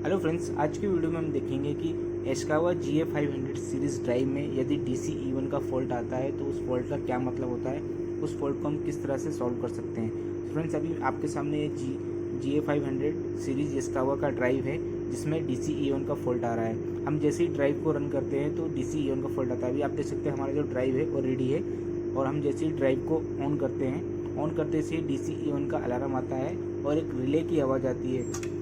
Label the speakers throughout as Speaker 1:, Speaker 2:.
Speaker 1: Hello friends, आज की video में हम देखेंगे कि एशकावा GA500 सीरीज़ ड्राइव में यदि DC-E1 का फॉल्ट आता है तो उस फॉल्ट का क्या मतलब होता है, उस फॉल्ट को हम किस तरह से सॉल्व कर सकते हैं। तो फ्रेंड्स, अभी आपके सामने ये GA500 सीरीज़ एशकावा का ड्राइव है जिसमें DC-E1 का फॉल्ट आ रहा है। हम जैसे ही ड्राइव को रन करते हैं तो DC-E1 का फॉल्ट आता है। अभी आप देख सकते हैं हमारा जो ड्राइव है वो रेडी है और हम जैसे ही ड्राइव को ऑन करते हैं, ऑन करते से DC-E1 का अलार्म आता है और एक रिले की आवाज़ आती है,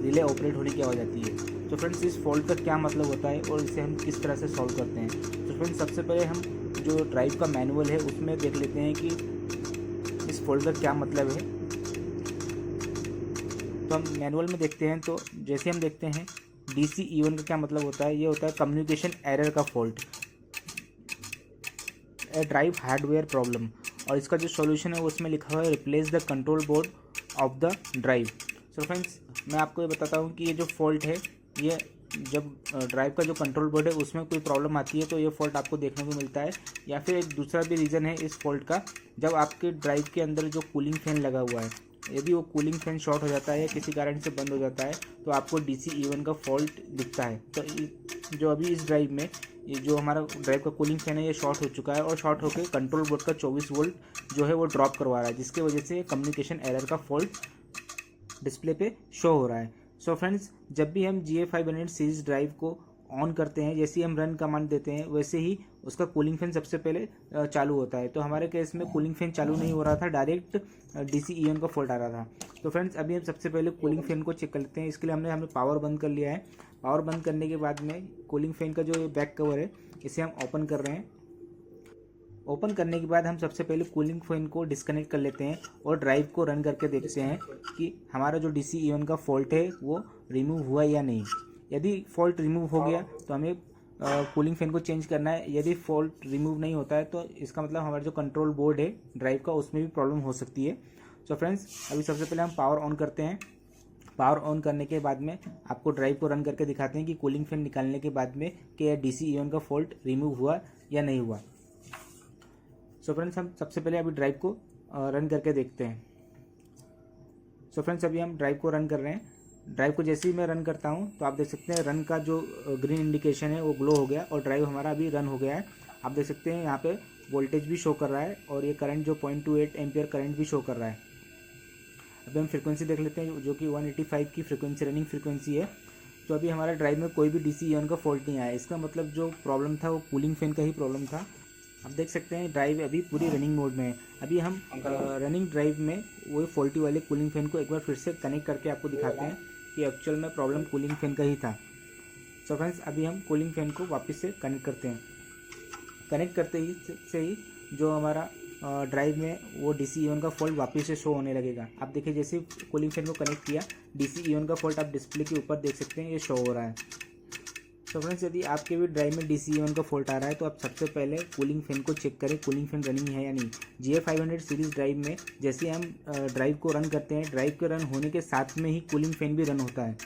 Speaker 1: रिले ऑपरेट होने की आवाज़ आती है। तो फ्रेंड्स, इस फॉल्ट का क्या मतलब होता है और इसे हम किस तरह से सॉल्व करते हैं। तो फ्रेंड्स, सबसे पहले हम जो ड्राइव का मैनुअल है उसमें देख लेते हैं कि इस फॉल्ट का क्या मतलब है। तो हम मैनुअल में देखते हैं तो जैसे हम देखते हैं DC-E1 का क्या मतलब होता है। ये होता है कम्युनिकेशन एरर का फॉल्ट, ए ड्राइव हार्डवेयर प्रॉब्लम। और इसका जो सॉल्यूशन है उसमें लिखा हुआ है replace the control board of the drive. So friends, मैं आपको ये बताता हूँ कि ये जो फॉल्ट है, ये जब ड्राइव का जो कंट्रोल बोर्ड है उसमें कोई प्रॉब्लम आती है तो ये फॉल्ट आपको देखने को मिलता है। या फिर एक दूसरा भी रीज़न है इस फॉल्ट का, जब आपके ड्राइव के अंदर जो कूलिंग फैन लगा हुआ है, यदि वो कूलिंग फैन शॉर्ट हो जाता है या किसी कारण से बंद हो जाता है तो आपको DC-E1 का फॉल्ट दिखता है। तो जो अभी इस ड्राइव में ये जो हमारा ड्राइव का कूलिंग फैन है ये शॉर्ट हो चुका है और शॉर्ट होकर कंट्रोल बोर्ड का 24 वोल्ट जो है वो ड्रॉप करवा रहा है, जिसकी वजह से कम्युनिकेशन एरर का फॉल्ट डिस्प्ले पे शो हो रहा है। सो फ्रेंड्स, जब भी हम GA500 सीरीज ड्राइव को ऑन करते हैं, जैसे ही हम रन कमांड देते हैं वैसे ही उसका कूलिंग फैन सबसे पहले चालू होता है। तो हमारे केस में कूलिंग फैन चालू नहीं हो रहा था, डायरेक्ट DC-E1 का फॉल्ट आ रहा था। तो फ्रेंड्स, अभी हम सबसे पहले कूलिंग फैन को चेक कर लेते हैं। इसके लिए हमने पावर बंद कर लिया है। पावर बंद करने के बाद में कूलिंग फैन का जो बैक कवर है इसे हम ओपन कर रहे हैं। ओपन करने के बाद हम सबसे पहले कूलिंग फैन को डिस्कनेक्ट कर लेते हैं और ड्राइव को रन करके देखते हैं कि हमारा जो DC-E1 का फॉल्ट है वो रिमूव हुआ या नहीं। यदि फॉल्ट रिमूव हो गया तो हमें कूलिंग फैन को चेंज करना है। यदि फॉल्ट रिमूव नहीं होता है तो इसका मतलब हमारा जो कंट्रोल बोर्ड है ड्राइव का उसमें भी प्रॉब्लम हो सकती है। सो फ्रेंड्स, अभी सबसे पहले हम पावर ऑन करते हैं। पावर ऑन करने के बाद में आपको ड्राइव को रन करके दिखाते हैं कि कूलिंग फैन निकालने के बाद में कि DC-E1 का फॉल्ट रिमूव हुआ या नहीं हुआ। सो फ्रेंड्स, हम सबसे पहले अभी ड्राइव को रन करके देखते हैं। सो फ्रेंड्स, अभी हम ड्राइव को रन कर रहे हैं। ड्राइव को जैसे ही मैं रन करता हूं तो आप देख सकते हैं रन का जो ग्रीन इंडिकेशन है वो ग्लो हो गया और ड्राइव हमारा अभी रन हो गया है। आप देख सकते हैं यहाँ पे वोल्टेज भी शो कर रहा है और ये करंट जो 0.28 एम्पियर करंट भी शो कर रहा है। अभी हम फ्रिक्वेंसी देख लेते हैं जो कि 185 की फ्रिक्वेंसी रनिंग फ्रिक्वेंसी है। तो अभी हमारे ड्राइव में कोई भी DC-E1 का फॉल्ट नहीं आया। इसका मतलब जो प्रॉब्लम था वो कूलिंग फैन का ही प्रॉब्लम था। आप देख सकते हैं ड्राइव अभी पूरी रनिंग मोड में है। अभी हम रनिंग ड्राइव में वो फॉल्टी वाले कूलिंग फैन को एक बार फिर से कनेक्ट करके आपको दिखाते हैं कि एक्चुअल में प्रॉब्लम कूलिंग फैन का ही था। सो फ्रेंड्स, अभी हम कूलिंग फैन को वापस से कनेक्ट करते हैं। कनेक्ट करते ही से ही जो हमारा ड्राइव में वो DC-E1 का फॉल्ट वापस से शो होने लगेगा। आप देखिए जैसे कूलिंग फैन को कनेक्ट किया, DC-E1 का फॉल्ट आप डिस्प्ले के ऊपर देख सकते हैं ये शो हो रहा है। तो फ्रेंड्स, यदि आपके भी ड्राइव में DC-E1 का फॉल्ट आ रहा है तो आप सबसे पहले कूलिंग फैन को चेक करें, कूलिंग फैन रनिंग है या नहीं। GA500 सीरीज ड्राइव में जैसे हम ड्राइव को रन करते हैं, ड्राइव के रन होने के साथ में ही कूलिंग फैन भी रन होता है।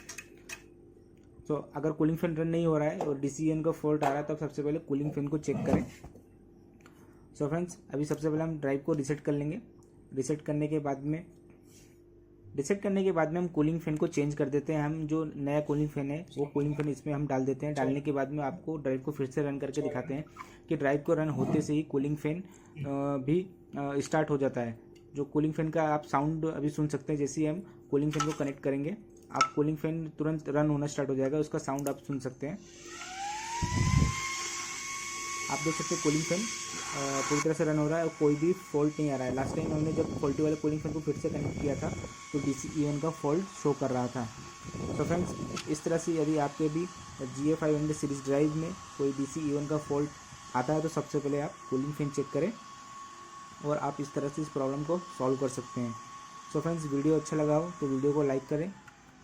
Speaker 1: तो अगर कूलिंग फैन रन नहीं हो रहा है और DC-E1 का फॉल्ट आ रहा है तो आप सबसे पहले कूलिंग फैन को चेक करें। सो फ्रेंड्स, अभी सबसे पहले हम ड्राइव को रीसेट कर लेंगे। रीसेट करने के बाद में हम कूलिंग फैन को चेंज कर देते हैं। हम जो नया कूलिंग फैन है वो कूलिंग फैन इसमें हम डाल देते हैं। डालने के बाद में आपको ड्राइव को फिर से रन करके दिखाते हैं कि ड्राइव को रन होते से ही कूलिंग फैन भी स्टार्ट हो जाता है। जो कूलिंग फैन का आप साउंड अभी सुन सकते हैं। जैसे ही हम कूलिंग फैन को कनेक्ट करेंगे आप कूलिंग फैन तुरंत रन होना स्टार्ट हो जाएगा, उसका साउंड आप सुन सकते हैं। आप देख सकते हैं कूलिंग फैन पूरी तरह से रन हो रहा है और कोई भी फॉल्ट नहीं आ रहा है। लास्ट टाइम हमने जब फॉल्टी वाले कूलिंग फैन को फिर से कनेक्ट किया था तो DC-E1 का फॉल्ट शो कर रहा था। तो फ्रेंड्स, इस तरह से यदि आपके भी GA500 सीरीज ड्राइव में कोई DC-E1 का फॉल्ट आता है तो सबसे पहले आप कूलिंग फैन चेक करें और आप इस तरह से इस प्रॉब्लम को सॉल्व कर सकते हैं। सो फ्रेंड्स, वीडियो अच्छा लगा हो तो वीडियो को लाइक करें,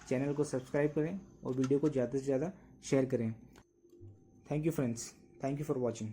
Speaker 1: चैनल को सब्सक्राइब करें और वीडियो को ज़्यादा से ज़्यादा शेयर करें। Thank you friends, thank you for watching.